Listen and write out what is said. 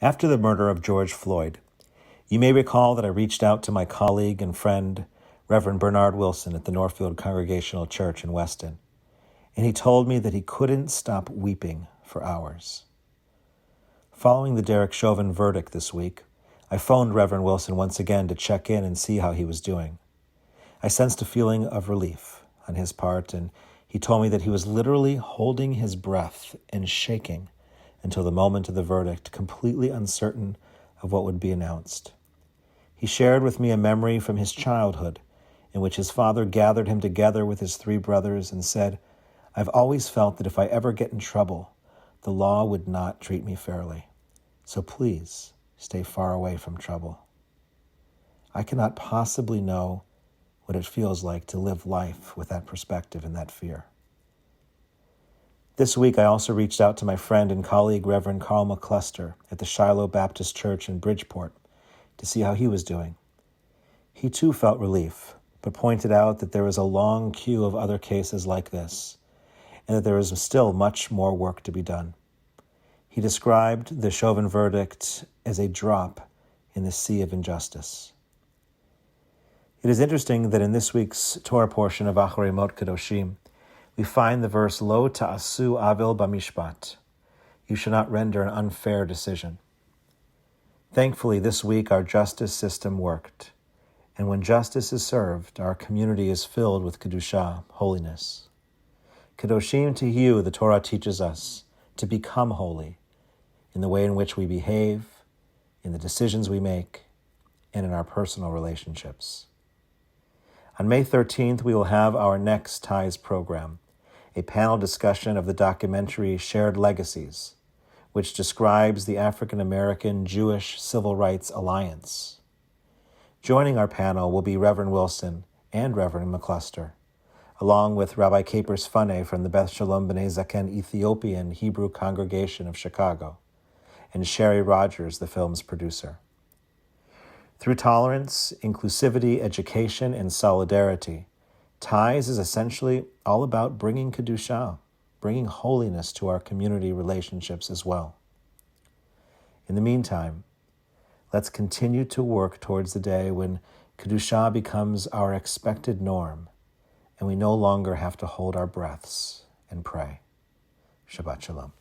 After the murder of George Floyd, you may recall that I reached out to my colleague and friend, Reverend Bernard Wilson at the Northfield Congregational Church in Weston, and he told me that he couldn't stop weeping for hours. Following the Derek Chauvin verdict this week, I phoned Reverend Wilson once again to check in and see how he was doing. I sensed a feeling of relief on his part, and he told me that he was literally holding his breath and shaking until the moment of the verdict, completely uncertain of what would be announced. He shared with me a memory from his childhood in which his father gathered him together with his 3 brothers and said, "I've always felt that if I ever get in trouble, the law would not treat me fairly. So please stay far away from trouble." I cannot possibly know what it feels like to live life with that perspective and that fear. This week, I also reached out to my friend and colleague, Reverend Carl McCluster at the Shiloh Baptist Church in Bridgeport to see how he was doing. He too felt relief, but pointed out that there was a long queue of other cases like this, and that there is still much more work to be done. He described the Chauvin verdict as a drop in the sea of injustice. It is interesting that in this week's Torah portion of Acharei Mot Kedoshim, we find the verse, Lo ta'asu avil b'mishpat. You should not render an unfair decision. Thankfully, this week our justice system worked, and when justice is served, our community is filled with Kedusha, holiness. Kedoshim Tihiyu, the Torah teaches us to become holy in the way in which we behave, in the decisions we make, and in our personal relationships. On May 13th, we will have our next Ties program, a panel discussion of the documentary Shared Legacies, which describes the African American Jewish Civil Rights Alliance. Joining our panel will be Reverend Wilson and Reverend McCluster, along with Rabbi Capers Faneh from the Beth Shalom B'nai Zaken Ethiopian Hebrew Congregation of Chicago, and Sherry Rogers, the film's producer. Through tolerance, inclusivity, education, and solidarity, Ties is essentially all about bringing Kedusha, bringing holiness to our community relationships as well. In the meantime, let's continue to work towards the day when Kedusha becomes our expected norm, and we no longer have to hold our breaths and pray. Shabbat Shalom.